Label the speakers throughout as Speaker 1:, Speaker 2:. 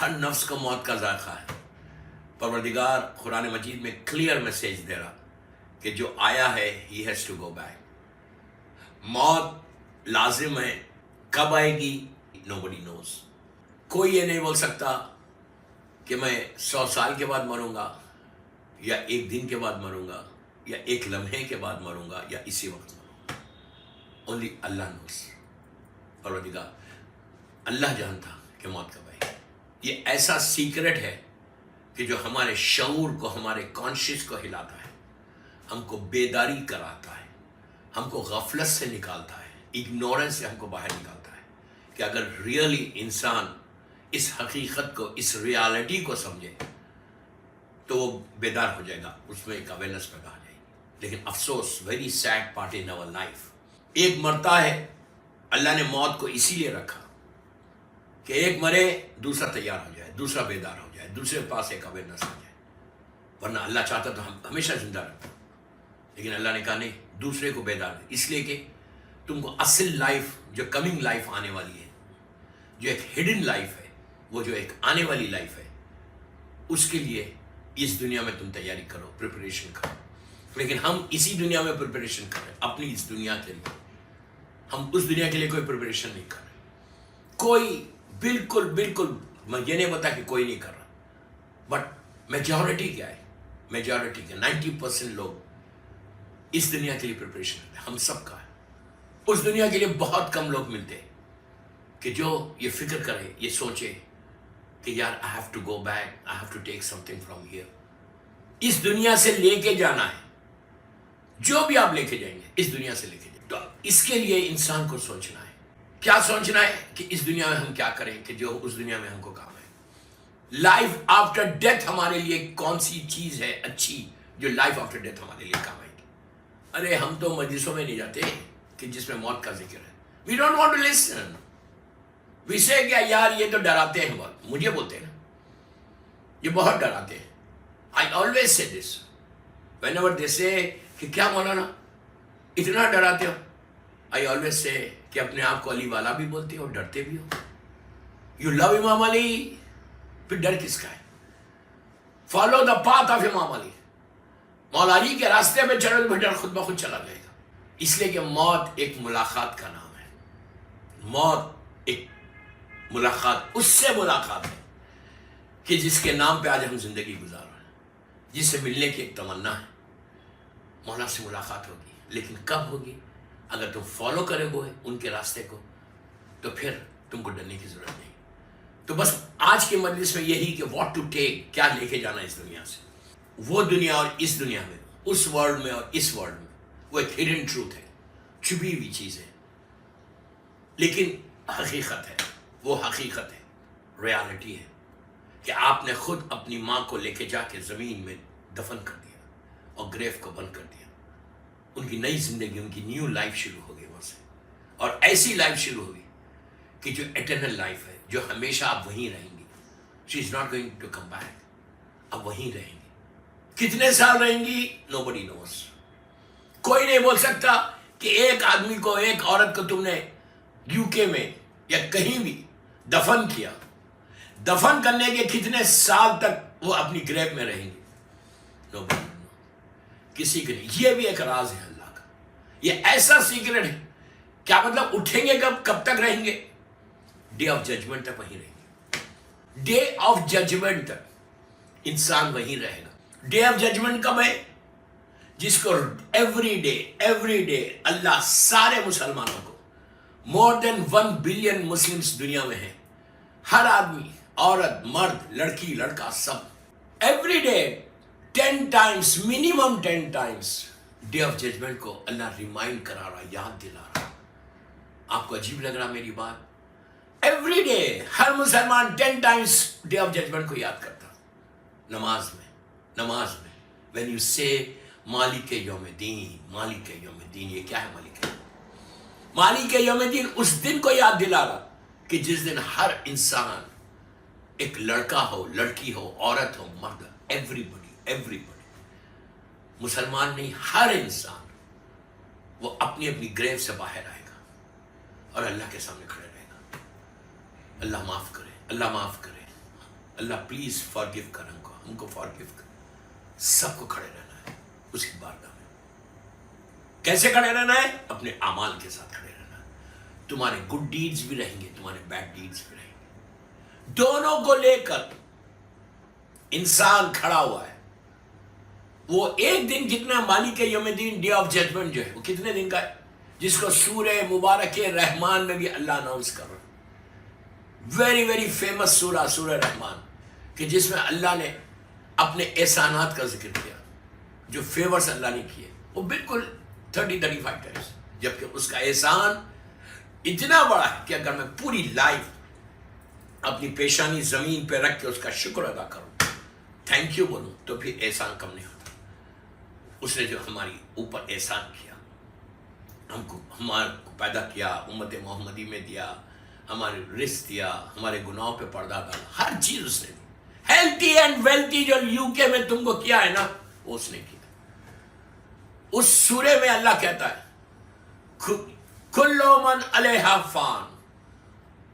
Speaker 1: ہر نفس کو موت کا ذائقہ ہے. پروردگار قرآن مجید میں کلیئر میسیج دے رہا کہ جو آیا ہے he has to go back. موت لازم ہے. کب آئے گی نوبڈی نوز. کوئی یہ نہیں بول سکتا کہ میں 100 سال کے بعد مروں گا یا ایک دن کے بعد مروں گا یا ایک لمحے کے بعد مروں گا یا اسی وقت مروں گا. اونلی اللہ نوز. پروردگار اللہ جانتا کہ موت کب آئے گی. یہ ایسا سیکرٹ ہے کہ جو ہمارے شعور کو، ہمارے کانشیس کو ہلاتا ہے، ہم کو بیداری کراتا ہے، ہم کو غفلت سے نکالتا ہے، اگنورنس سے ہم کو باہر نکالتا ہے کہ اگر ریئلی انسان اس حقیقت کو، اس ریالٹی کو سمجھے تو وہ بیدار ہو جائے گا، اس میں ایک اویئرنس پیدا ہو جائے گی. لیکن افسوس، very sad part in our life, ایک مرتا ہے. اللہ نے موت کو اسی لیے رکھا کہ ایک مرے دوسرا تیار ہو جائے، دوسرا بیدار ہو جائے، دوسرے پاس ایک اویئرنس آ جائے. ورنہ اللہ چاہتا تو ہم ہمیشہ زندہ رہتے، لیکن اللہ نے کہا نہیں، دوسرے کو بیدار ہے. اس لیے کہ تم کو اصل لائف، جو کمنگ لائف آنے والی ہے، جو ایک ہڈن لائف ہے، وہ جو ایک آنے والی لائف ہے، اس کے لیے اس دنیا میں تم تیاری کرو، پریپریشن کرو. لیکن ہم اسی دنیا میں پریپریشن کر رہے ہیں اپنی اس دنیا کے لیے. ہم اس دنیا کے لیے کوئی پریپریشن نہیں کر رہے. کوئی بالکل میں یہ نہیں بتا کہ کوئی نہیں کر رہا، بٹ میجورٹی کیا ہے؟ میجورٹی کیا 90% لوگ اس دنیا کے لیے پریپریشن کرتے ہیں. ہم سب کا ہے. اس دنیا کے لیے بہت کم لوگ ملتے ہیں کہ جو یہ فکر کرے، یہ سوچے کہ یار I have to go back, I have to take something from here. اس دنیا سے لے کے جانا ہے، جو بھی آپ لے کے جائیں گے اس دنیا سے لے کے جائیں گے. تو اس کے لیے انسان کو سوچنا ہے. کیا سوچنا ہے؟ کہ اس دنیا میں ہم کیا کریں کہ جو اس دنیا میں ہم کو کام ہے. لائف آفٹر ڈیتھ ہمارے لیے کون سی چیز ہے اچھی جو لائف آفٹر ڈیتھ ہمارے لیے کام آئے گی. ارے ہم تو مجلسوں میں نہیں جاتے کہ جس میں موت کا ذکر ہے. We don't want to listen. We say کیا یار یہ تو ڈراتے ہیں بہت. مجھے بولتے ہیں نا یہ بہت ڈراتے ہیں. I always say this. Whenever they say کہ کیا مولانا اتنا ڈراتے ہو، I always say کہ اپنے آپ کو علی والا بھی بولتے ہو، ڈرتے بھی ہو. You love امام علی، پھر ڈر کس کا ہے؟ Follow the path of امام علی. مولا علی کے راستے میں چلو تو ڈر خود بخود چلا جائے گا. اس لیے کہ موت ایک ملاقات کا نام ہے. موت ایک ملاقات، اس سے ملاقات ہے کہ جس کے نام پہ آج ہم زندگی گزار رہے ہیں، جس سے ملنے کی ایک تمنا ہے. مولا سے ملاقات ہوگی، لیکن کب ہوگی؟ اگر تم فالو کرے ہوئے ان کے راستے کو تو پھر تم کو ڈرنے کی ضرورت نہیں. تو بس آج کے مجلس میں یہی کہ واٹ ٹو ٹیک، کیا لے کے جانا اس دنیا سے. وہ دنیا اور اس دنیا میں، اس ورلڈ میں اور اس ورلڈ میں، وہ ایک ہڈن ٹروتھ ہے، چھپی ہوئی چیز ہے، لیکن حقیقت ہے. وہ حقیقت ہے، ریالٹی ہے کہ آپ نے خود اپنی ماں کو لے کے جا کے زمین میں دفن کر دیا اور گریو کو بند کر دیا. ان کی نئی زندگی، ان کی نیو لائف شروع ہو گئی وہاں سے. اور ایسی لائف شروع ہوگی کہ جو ایٹرنل لائف ہے، جو ہمیشہ آپ وہیں رہیں گی. She is not going to come back. اب وہیں رہیں گی. کتنے سال رہیں گی؟ نو بڈی نوز. کوئی نہیں بول سکتا کہ ایک آدمی کو، ایک عورت کو تم نے یو کے میں یا کہیں بھی دفن کیا، دفن کرنے کے کتنے سال تک وہ اپنی گریو میں رہیں گی؟ نو بڈی نو. کسی کے نہیں. یہ بھی ایک راز ہے اللہ کا. یہ ایسا سیکرٹ ہے. کیا مطلب اٹھیں گے کب تک رہیں گے؟ ڈے آف ججمنٹ تک وہیں رہیں گے. ڈے آف ججمنٹ تک انسان وہیں رہے گا. ڈے آف ججمنٹ کب ہے؟ جس کو ایوری ڈے اللہ سارے مسلمانوں کو، مور دین 1 بلین مسلمس دنیا میں ہیں، ہر آدمی، عورت، مرد، لڑکی، لڑکا، سب every day 10 times, minimum 10 times day of judgment کو اللہ ریمائنڈ کرا رہا، یاد دلا رہا. آپ کو عجیب لگ رہا میری بات؟ ایوری ڈے ہر مسلمان 10 ٹائمز ڈے آف ججمنٹ کو یاد کرتا. نماز میں when you say مالک یوم دین، مالک یوم دین، یہ کیا ہے مالک؟ مالک یوم دین اس دن کو یاد دلا رہا کہ جس دن ہر انسان، ایک لڑکا ہو، لڑکی ہو، عورت ہو، مرد، ایوری بڈی، مسلمان نہیں، ہر انسان وہ اپنی اپنی گریو سے باہر آئے گا اور اللہ کے سامنے کھڑے رہے گا. اللہ معاف کرے، اللہ معاف کرے. اللہ پلیز فارگیو کر ہم کو فارگیو کر. سب کو کھڑے رہنا ہے اس کی بارگاہ میں. کیسے کھڑے رہنا ہے؟ اپنے اعمال کے ساتھ کھڑے رہنا ہے. تمہارے گڈ ڈیڈز بھی رہیں گے, تمہارے بیڈ ڈیڈز بھی رہیں گے. دونوں کو لے کر انسان کھڑا ہوا ہے. وہ ایک دن کتنا مالک یوم الدین, ڈے آف ججمنٹ جو ہے, وہ کتنے دن کا ہے؟ جس کو سورہ مبارک رحمان میں بھی اللہ اناؤنس کر رہا ہے. ویری ویری فیمس سورہ, سورہ رحمان, کہ جس میں اللہ نے اپنے احسانات کا ذکر کیا, جو فیورز اللہ نے کیے, وہ بالکل 30-35 ٹائمز. جبکہ اس کا احسان اتنا بڑا ہے کہ اگر میں پوری لائف اپنی پیشانی زمین پہ رکھ کے اس کا شکر ادا کروں, تھینک یو بولوں, تو پھر احسان کم نہیں ہوتا. اس نے جو ہماری اوپر احسان کیا, ہم کو ہمارے کو پیدا کیا, امت محمدی میں دیا, ہمارے رزق دیا, ہمارے گناہوں پہ پردہ ڈالا, ہر چیز اس نے دی. ہیلتھی اینڈ ویلتھی جو UK میں تم کو کیا ہے نا, وہ اس نے کیا. اس سورے میں اللہ کہتا ہے کلو من علیہا فان.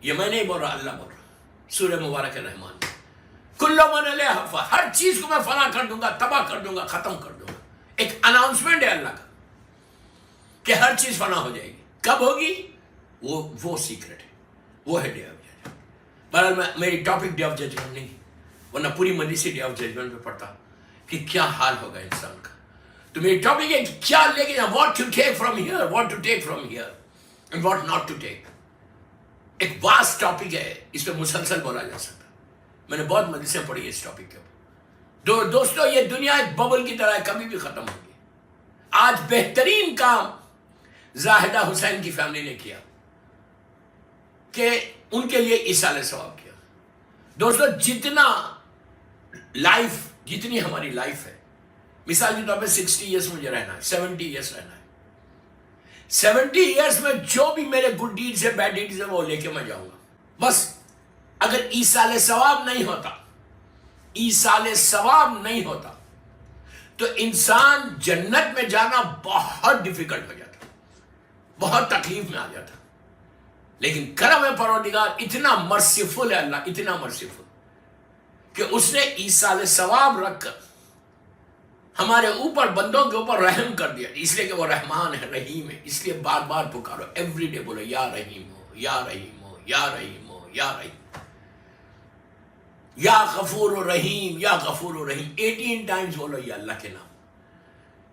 Speaker 1: یہ میں نہیں بول رہا, اللہ بول رہا, سورہ مبارک رحمان میں. کلو من علیہا فان, ہر چیز کو میں فنا کر دوں گا, تباہ کر دوں گا, ختم کر دوں گا. ایک اناؤنسمنٹ ہے اللہ کا کہ ہر چیز فنا ہو جائے گی. کب ہوگی وہ سیکرٹ ہے, وہ ہے ڈے آف ججمنٹ. بہرحال میری ٹاپک ڈے آف ججمنٹ نہیں, ورنہ پوری مجلس ڈے آف ججمنٹ پہ پڑھتا کہ کیا حال ہوگا انسان کا. تو میری ٹاپک ہے کیا لے کے جانا, what to take from here, what to take from here and what not to take. ایک واسٹ ٹاپک ہے, اس پہ مسلسل بولا جا سکتا. میں نے بہت مجلسیں پڑھی اس ٹاپک کے اوپر. دوستو یہ دنیا ایک ببل کی طرح ہے, کبھی بھی ختم ہوگی. آج بہترین کام زاہدہ حسین کی فیملی نے کیا کہ ان کے لیے ایصال ثواب کیا. دوستو جتنی ہماری لائف ہے, مثال کے طور پہ 60 ایئرس مجھے رہنا ہے, 70 ایئرس رہنا ہے. 70 ایئرس میں جو بھی میرے گڈ ڈیڈز ہے, بیڈ ڈیڈز ہے, وہ لے کے میں جاؤں گا. بس اگر ایصال ثواب نہیں ہوتا, ایصال ثواب نہیں ہوتا, تو انسان جنت میں جانا بہت ڈیفیکلٹ ہو جاتا, بہت تکلیف میں آ جاتا. لیکن کرم پروردگار اتنا مرسیفل ہے اللہ, اتنا مرسیفل کہ اس نے ایصال ثواب رکھ کر ہمارے اوپر, بندوں کے اوپر رحم کر دیا. اس لیے کہ وہ رحمان ہے, رحیم ہے. اس لیے بار بار پکارو, ایوری ڈے بولو یا رحیم ہو, یا رحیم ہو, یا رحیم ہو, یا رحیم, یا غفور و رحیم, یا غفور و رحیم. 18 ٹائمز بولو یہ اللہ کے نام,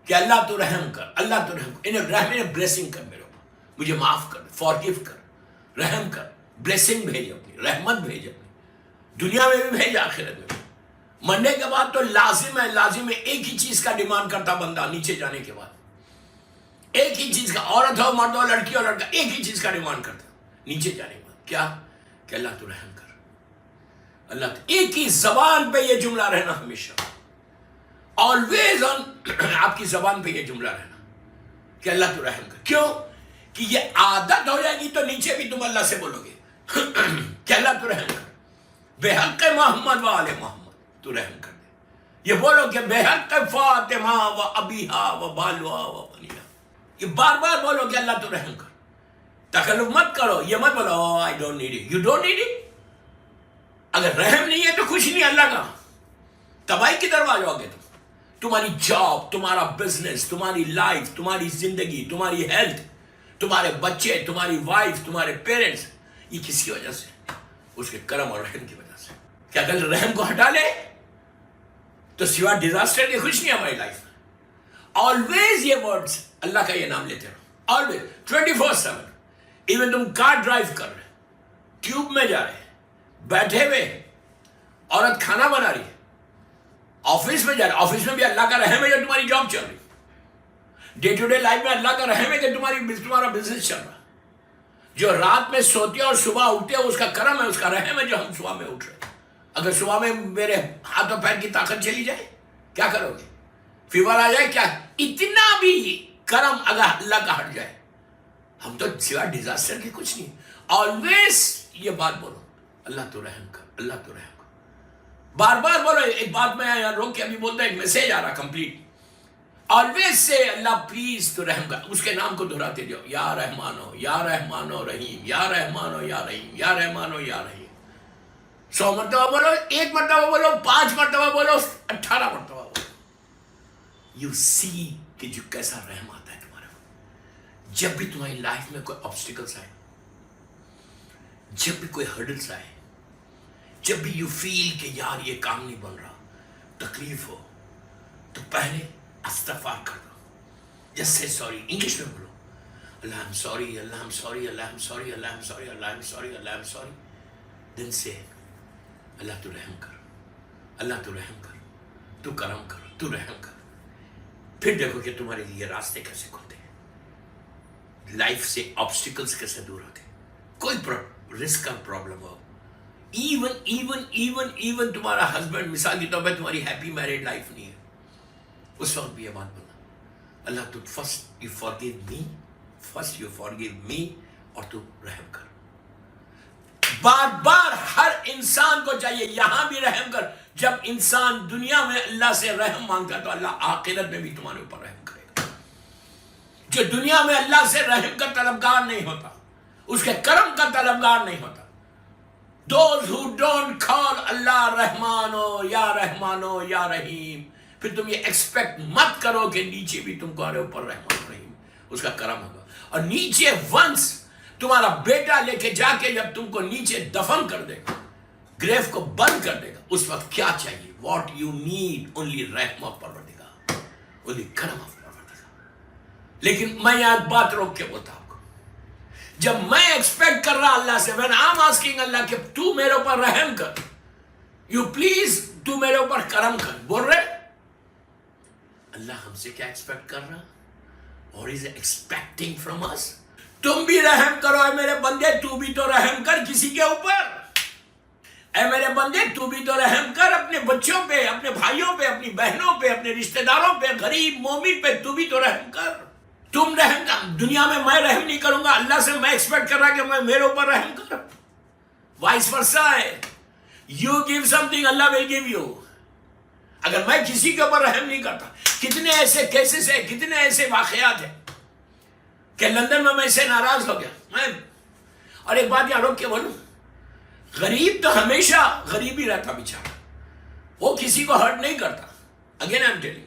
Speaker 1: کہ اللہ تو رحم کر, اللہ تو رحم کر, انہیں رحم بلیسنگ کر میرے اوپر, مجھے معاف کر, فارگیو کر, رحم کر, بلیسنگ بھیج, اپنی رحمت بھیج, اپنی دنیا میں بھی بھیج, آخرت میں بھی. مرنے کے بعد تو لازم ہے ایک ہی چیز کا ڈیمانڈ کرتا بندہ نیچے جانے کے بعد, ایک ہی چیز کا, عورت ہو مرد ہو, لڑکی ہو لڑکا, ایک ہی چیز کا ڈیمانڈ کرتا نیچے جانے کے بعد. کیا؟ کہ اللہ تو رحم کر. اللہ تو ایک ہی زبان پہ یہ جملہ رہنا ہمیشہ, آلویز آپ کی زبان پہ یہ جملہ رہنا کہ اللہ تو رحم کر. کیوں؟ کہ یہ عادت ہو جائے گی تو نیچے بھی تم اللہ سے بولو گے کہ اللہ تو رحم کر, بے حق محمد و آل محمد تو رحم کر دے. یہ بولو کہ بے حق فاطمہ و ابیہا و بالوا و بنیہا, یہ بار بار بولو کہ اللہ تو رحم کر. تکلف مت کرو, یہ مت بولو I don't need it, you don't need it. اگر رحم نہیں ہے تو کچھ نہیں, اللہ کا تباہی کی طرف آ جاؤ گے. تمہاری جاب, تمہارا بزنس, تمہاری لائف, تمہاری زندگی, تمہاری ہیلتھ, تمہارے بچے, تمہاری وائف, تمہارے پیرنٹس, یہ کس کی وجہ سے؟ اس کے کرم اور رحم کی وجہ سے. کہ اگر رحم کو ہٹا لے تو سوائے ڈیزاسٹر کے کچھ نہیں ہماری لائف میں. آلویز یہ ورڈز, اللہ کا یہ نام لیتے رہو, آلویز 24/7. ایون تم کار ڈرائیو کر رہے, ٹیوب میں جا رہے, بیٹھے ہوئے, عورت کھانا بنا رہی ہے, آفس میں جا رہے, آفس میں بھی اللہ کا رحم ہے جو تمہاری جاب چل رہی, ڈے ٹو ڈے لائف میں اللہ کا رحم ہے کہ تمہارا بزنس چل رہا. جو رات میں سوتے اور صبح اٹھتے ہیں, اس کا کرم ہے, اس کا رحم ہے جو ہم صبح میں اٹھ رہے ہیں. اگر صبح میں میرے ہاتھ اور پیر کی طاقت چلی جائے کیا کرو گے؟ فیور آ جائے کیا؟ اتنا بھی کرم اگر اللہ کا ہٹ جائے, ہم تو سوائے ڈیزاسٹر کے کچھ نہیں. آلویز یہ بات بولو, اللہ تو رحم کر, اللہ تو رحم کر, بار بار بولو. ایک بات میں یہاں روک کے ابھی بولتا ہے, ایک میسیج آ رہا complete. Always say Allah please تو رحم کر, اس کے نام کو دہراتے جاؤ, یا رحمان ہو, یا رحمان ہو رحیم, یا رحمان ہو یا رحیم, یا رحمان ہو یا رحیم. 100 مرتبہ بولو, 1 مرتبہ بولو, 5 مرتبہ بولو, 18 مرتبہ بولو. یو سی کہ جو کیسا رحم آتا ہے تمہارے اوپر. جب بھی تمہاری لائف میں کوئی آبسٹیکلس آئے, جب بھی کوئی ہرڈلس آئے, جب بھی یو فیل کہ یار یہ کام نہیں بن رہا, تکلیف ہو, تو پہلے استغفار کر دو. جس سے سوری, انگلش میں بولو, اللہ I'm sorry, Allah I'm sorry, Allah I'm sorry, Allah I'm sorry, Allah I'm sorry, Allah I'm sorry. دن سے اللہ تو رحم کر, اللہ تو رحم کر, تو کرم کر, تو رحم کر. پھر دیکھو کہ تمہارے لیے راستے کیسے کھلتے ہیں, لائف سے آبسٹیکلس کیسے دور ہوتے ہیں. کوئی رسک کا پرابلم ہو, ایون تمہارا ہسبینڈ مثال کے طور پہ تمہاری ہیپی میرڈ لائف نہیں ہے, اس وقت بھی یہ بات بولنا, اللہ تو فرسٹ یو فارگیو می, اور تو رحم کر. بار بار ہر انسان کو چاہیے یہاں بھی رحم کر. جب انسان دنیا میں اللہ سے رحم مانگتا ہے تو اللہ آخرت میں بھی تمہارے اوپر رحم کرے گا. جو دنیا میں اللہ سے رحم کا طلبگار نہیں ہوتا, اس کے کرم کا طلبگار نہیں ہوتا, those who don't call اللہ رحمانو یا رحیم, پھر تم یہ ایکسپیکٹ مت کرو کہ نیچے بھی تمہارے اوپر رحمان رحیم اس کا کرم ہوگا. اور نیچے ونس تمہارا بیٹا لے کے جا کے جب تم کو نیچے دفن کر دے گا, گریو کو بند کر دے گا, اس وقت کیا چاہیے, واٹ یو نیڈ, اونلی رحم آف پروردگار, اونلی کرم آف پروردگار. لیکن میں یہاں بات روک کے بولتا ہوں, جب میں ایکسپیکٹ کر رہا اللہ سے, when I'm asking اللہ کہ تو میرے اوپر رحم کر, یو پلیز تو میرے اوپر کرم کر, بول رہے اللہ ہم سے کیا ایکسپیکٹ کر رہا, اور از ایکسپیکٹنگ فرام اس, تم بھی رحم کرو اے میرے بندے, تو بھی تو رحم کر کسی کے اوپر. اے میرے بندے تو بھی تو رحم کر اپنے بچوں پہ, اپنے بھائیوں پہ, اپنی بہنوں پہ, اپنے رشتہ داروں پہ, غریب مومن پہ, تو بھی تو رحم کر. تم رحم کر, دنیا میں میں رحم نہیں کروں گا, اللہ سے میں ایکسپیکٹ کر رہا کہ میں میرے اوپر رحم کر. وائس ورسا ہے, you give some thing Allah will give you. اگر میں کسی کے اوپر رحم نہیں کرتا, کتنے ایسے کیسز ہیں, کتنے ایسے واقعات ہیں کہ لندن میں سے ناراض ہو گیا میں. اور ایک بات یہاں روک کے بولوں, غریب تو ہمیشہ غریب ہی رہتا بیچارہ, وہ کسی کو ہرٹ نہیں کرتا. اگین آئی ایم ٹیلنگ,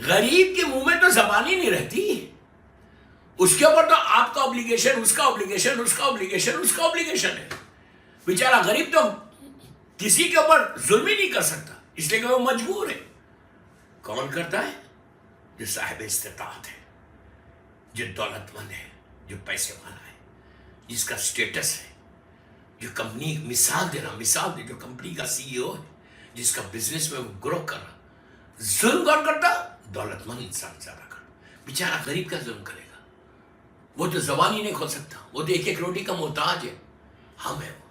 Speaker 1: غریب کے منہ میں تو زبان ہی نہیں رہتی, اس کے اوپر تو آپ کا obligation, اس کا obligation, اس کا obligation, اس کا obligation ہے. بیچارہ غریب تو کسی کے اوپر ظلم ہی نہیں کر سکتا, اس لیے کہ وہ مجبور ہے. کون کرتا ہے, جو صاحب استطاعت ہے, جو دولت مند ہے, جو پیسے والا ہے, جس کا سٹیٹس ہے, جو کمپنی, مثال دے, جو کمپنی کا سی ای او ہے, جس کا بزنس میں وہ گرو کر رہا. ظلم کون کرتا, دولت مند انسان زیادہ کر. بیچارہ غریب کا ظلم کرے گا, وہ تو زبان ہی نہیں کھول سکتا, وہ تو ایک روٹی کا محتاج ہے. ہم ہے وہ,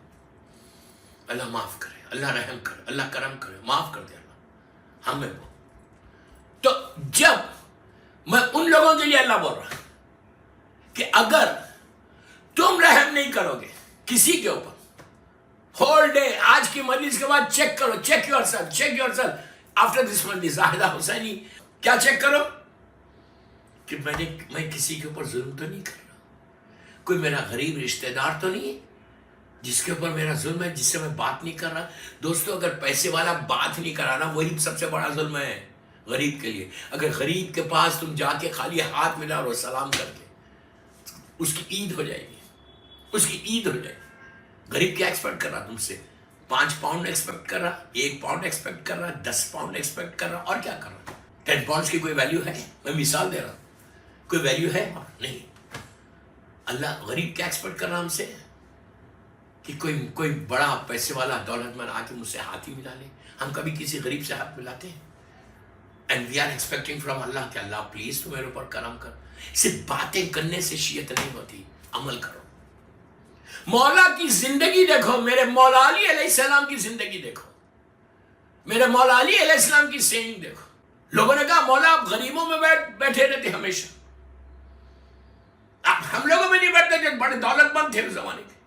Speaker 1: اللہ معاف کرے, اللہ رحم کرے, اللہ کرم کرے, معاف کر دے اللہ, ہم ہے وہ. تو جب میں ان لوگوں کے لیے اللہ بول رہا کہ اگر تم رحم نہیں کرو گے کسی کے اوپر, ہول ڈے, آج کی مجلس کے بعد چیک کرو, check your self after this مجلس. زاہدہ حسینی, کیا چیک کرو کہ میں کسی کے اوپر ظلم تو نہیں کر رہا, کوئی میرا غریب رشتہ دار تو نہیں ہے جس کے اوپر میرا ظلم ہے, جس سے میں بات نہیں کر رہا. دوستو, اگر پیسے والا بات نہیں کرانا, وہی سب سے بڑا ظلم ہے غریب کے لیے. اگر غریب کے پاس تم جا کے خالی ہاتھ ملا رہو سلام کر کے, اس کی عید ہو جائے گی, اس کی عید ہو جائے گی. غریب کیا ایکسپیکٹ کر رہا تم سے, 5 پاؤنڈ ایکسپیکٹ کر رہا, 1 پاؤنڈ ایکسپیکٹ کر رہا, 10 پاؤنڈ ایکسپیکٹ کر رہا, اور کیا کر رہا. 10 پاؤنڈز کی کوئی ویلیو ہے, میں مثال دے رہا ہوں, کوئی ویلیو ہے نہیں. اللہ غریب کیا ایکسپیکٹ کر رہا ہم سے کہ کوئی بڑا پیسے والا دولت مند آ کے مجھ سے ہاتھ ہی ملا لے. ہم کبھی کسی غریب سے ہاتھ ملاتے ہیں؟ And we are expecting from اللہ کہ اللہ پلیز تو میرے اوپر کرم کر. صرف باتیں کرنے سے شیعت نہیں ہوتی, عمل کرو. مولا کی زندگی دیکھو, میرے مولا علی علیہ السلام کی زندگی دیکھو, میرے مولا علی علیہ السلام کی سینگ دیکھو. لوگوں نے کہا مولا آپ غریبوں میں بیٹھے رہتے ہمیشہ, آپ ہم لوگوں میں نہیں بیٹھتے جو بڑے دولت مند تھے اس زمانے کے.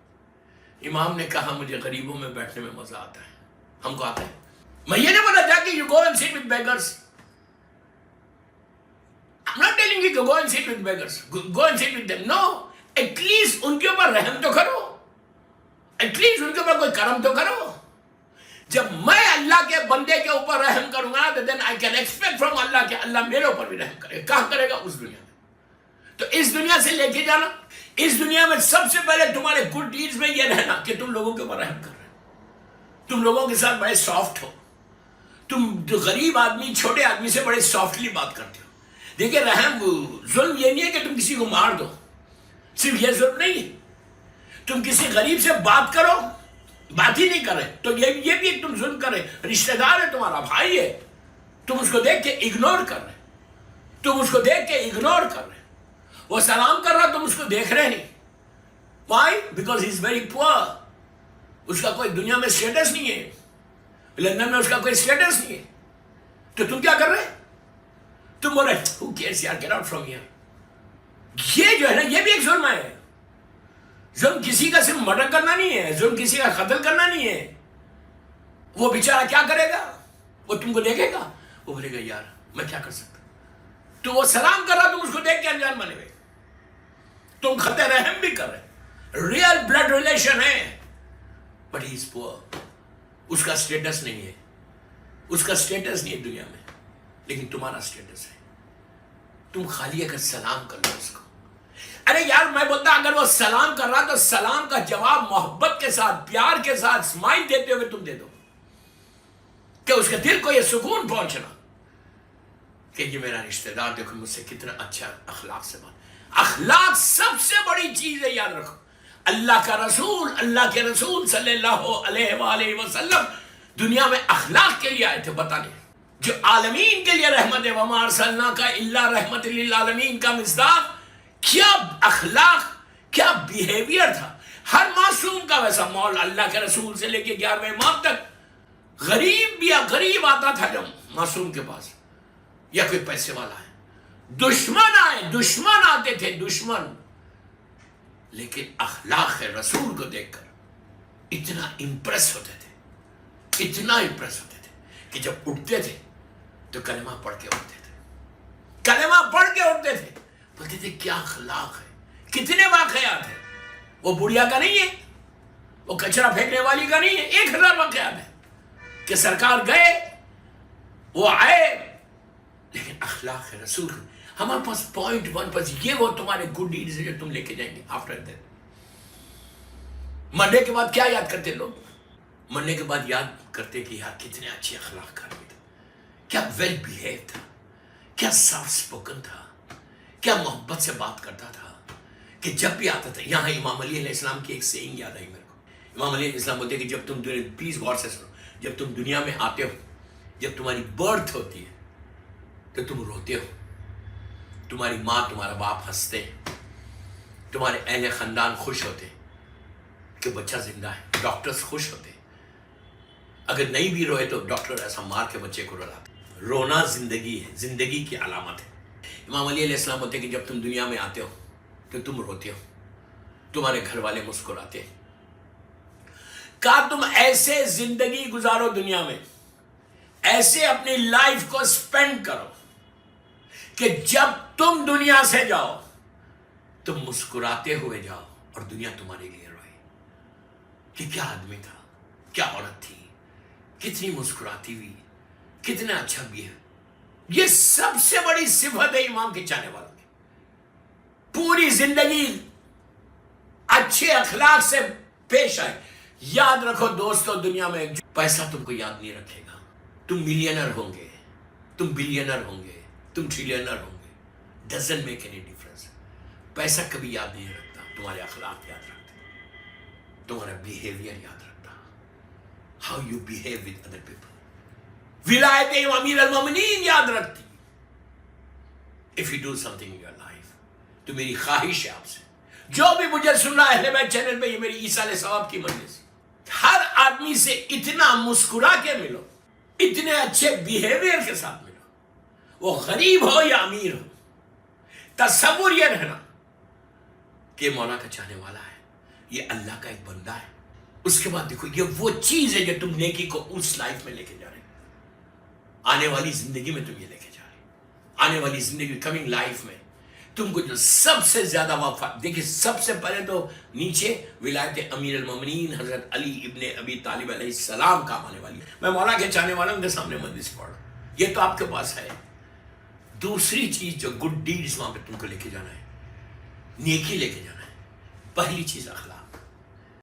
Speaker 1: امام نے کہا مجھے غریبوں میں بیٹھنے میں مزہ آتا ہے, ہم کو آتا ہے. میں یہ نہیں بولا جا کہ you go and sit with beggars. I'm not telling you to go and sit with beggars. Go and sit with them. No. At least ان کے اوپر رحم تو کرو, at least ان کے اوپر کوئی کرم تو کرو. جب میں اللہ کے بندے کے اوپر رحم کروں گا تو دین آئی کین ایکسپیکٹ فرام اللہ کہ اللہ میرے اوپر بھی رحم کرے. کہاں کرے گا؟ اس دنیا میں. تو اس دنیا سے لے کے جانا، اس دنیا میں سب سے پہلے تمہارے گڈ ڈیڈز میں یہ رہنا کہ تم لوگوں کے اوپر رحم کر رہے ہو، تم لوگوں کے ساتھ بڑے سافٹ ہو، تم غریب آدمی چھوٹے آدمی سے بڑے سافٹلی بات کرتے ہو. دیکھیں رحم ظلم یہ نہیں ہے کہ تم کسی کو مار دو، صرف یہ ظلم نہیں ہے. تم کسی غریب سے بات کرو، بات ہی نہیں کرے تو یہ بھی تم ظلم کرے. رشتہ دار ہے، تمہارا بھائی ہے، تم اس کو دیکھ کے اگنور کر رہے، تم اس کو دیکھ کے اگنور کر رہے. وہ سلام کر رہا تم اس کو دیکھ رہے نہیں. Why? Because he is very poor. اس کا کوئی دنیا میں اسٹیٹس نہیں ہے، لندن میں اس کا کوئی اسٹیٹس نہیں ہے. تو تم کیا کر رہے؟ تم بول رہے who cares یار، get out from here. یہ جو ہے نا یہ بھی ایک ظلم ہے. ظلم کسی کا صرف مرڈر کرنا نہیں ہے، ظلم کسی کا قتل کرنا نہیں ہے. وہ بیچارہ کیا کرے گا؟ وہ تم کو دیکھے گا، وہ بولے گا یار میں کیا کر سکتا. تو وہ سلام کر رہا، تم اس کو دیکھ کے انجان بنے گئے، تم خط رحم بھی کر رہے. ریئل بلڈ ریلیشن ہے، بٹ ہی از پور. اس کا اسٹیٹس نہیں ہے، اس کا اسٹیٹس نہیں ہے دنیا میں، لیکن تمہارا اسٹیٹس ہے. تم خالی اگر سلام کر لو اس کو. ارے یار میں بولتا اگر وہ سلام کر رہا تو سلام کا جواب محبت کے ساتھ، پیار کے ساتھ، اسمائل دیتے ہوئے تم دے دو کہ اس کے دل کو یہ سکون پہنچنا کہ یہ میرا رشتہ دار دیکھو مجھ سے کتنا اچھا اخلاق سے بات. اخلاق سب سے بڑی چیز ہے، یاد رکھو. اللہ کے رسول صلی اللہ علیہ وآلہ وسلم دنیا میں اخلاق کے لیے آئے تھے بتانے، جو عالمین کے لیے رحمت ہے. وما ارسلناک الا رحمت للعالمین کا مصداق. کیا اخلاق، کیا بیہیویئر تھا ہر معصوم کا. ویسا مول اللہ کے رسول سے لے کے 11ویں امام تک غریب آتا تھا جب معصوم کے پاس، یا کوئی پیسے والا ہے. دشمن آتے تھے، دشمن. لیکن اخلاق رسول کو دیکھ کر اتنا امپریس ہوتے تھے، اتنا امپریس ہوتے تھے کہ جب اٹھتے تھے تو کلمہ پڑھ کے اٹھتے تھے، کلمہ پڑھ کے اٹھتے تھے. بولتے تھے کیا اخلاق ہے. کتنے واقعات ہیں. وہ بڑھیا کا نہیں ہے، وہ کچرا پھینکنے والی کا نہیں ہے. 1000 واقعات ہیں کہ سرکار گئے، وہ آئے، لیکن اخلاق رسول. ہمارے پاس پوائنٹ 1 پر یہ وہ تمہارے گڈ ڈیڈز جو تم لے کے جائیں گے آفٹر دیٹ. مرنے کے بعد کیا یاد کرتے لوگ؟ مرنے کے بعد یاد کرتے کہ یار کتنے اچھے اخلاق کا آدمی تھا، کیا ویل بیہیو تھا، کیا سافٹ اسپوکن تھا، کیا محبت سے بات کرتا تھا. کہ جب بھی آتا تھا یہاں امام علی علیہ السلام کی ایک سیئنگ یاد آئی میرے کو. امام علی علیہ السلام بولتے کہ جب تم پلیز غور سے سنو، جب تم دنیا میں آتے ہو، جب تمہاری برتھ ہوتی ہے تو تم روتے ہو. تمہاری ماں تمہارا باپ ہنستے، تمہارے اہل خاندان خوش ہوتے کہ بچہ زندہ ہے، ڈاکٹرز خوش ہوتے. اگر نہیں بھی روئے تو ڈاکٹر ایسا مار کے بچے کو رلاتے. رونا زندگی ہے، زندگی کی علامت ہے. امام علی علیہ السلام ہوتے کہ جب تم دنیا میں آتے ہو تو تم روتے ہو، تمہارے گھر والے مسکراتے ہیں. کہا تم ایسے زندگی گزارو دنیا میں، ایسے اپنی لائف کو سپینڈ کرو کہ جب تم دنیا سے جاؤ تم مسکراتے ہوئے جاؤ اور دنیا تمہارے لیے روئے. کہ کیا آدمی تھا، کیا عورت تھی، کتنی مسکراتی ہوئی، کتنا اچھا بھی ہے. یہ سب سے بڑی صفت ہے امام کے چاہنے والوں میں. پوری زندگی اچھے اخلاق سے پیش آئے. یاد رکھو دوستو، دنیا میں پیسہ تم کو یاد نہیں رکھے گا. تم ملینر ہوں گے، تم بلینر ہوں گے، تم ٹریلینر ہوں گے، ڈزنٹ میک اینی ڈفرنس. پیسہ کبھی یاد نہیں رکھتا، تمہارے اخلاق یاد رکھتے، تمہارا بیہیویئر یاد رکھتا، how you behave with other people. ولایت امیر المومنین یاد رکھتی. If you do some thing in your life. تو میری خواہش ہے آپ سے، جو بھی مجھے سن رہا ہے اہل بیت چینل پہ، یہ میری عیسیٰ علیہ السلام کی مجلس، ہر آدمی سے اتنا مسکرا کے ملو، اتنے اچھے بیہیویئر کے ساتھ ملو، وہ غریب ہو یا امیر ہو. تصور یہ رہنا کہ مولا کا چاہنے والا ہے، یہ اللہ کا ایک بندہ ہے. اس کے بعد دیکھو یہ وہ چیز ہے جو تم نیکی کو اس لائف میں لے کے جا رہے ہو. آنے والی زندگی میں تم یہ لے کے جا رہے ہو. آنے والی زندگی، کمنگ لائف میں تم کو جو سب سے زیادہ وفا، دیکھیں سب سے پہلے تو نیچے ولایت امیر المومنین حضرت علی ابن ابی طالب علیہ السلام کام آنے والی ہے. میں مولا کے چاہنے والوں کے سامنے مجلس پڑھ، یہ تو آپ کے پاس ہے. دوسری چیز جو گڈ ڈیڈز وہاں پہ تم کو لے کے جانا ہے، نیکی لے کے جانا ہے. پہلی چیز اخلاق.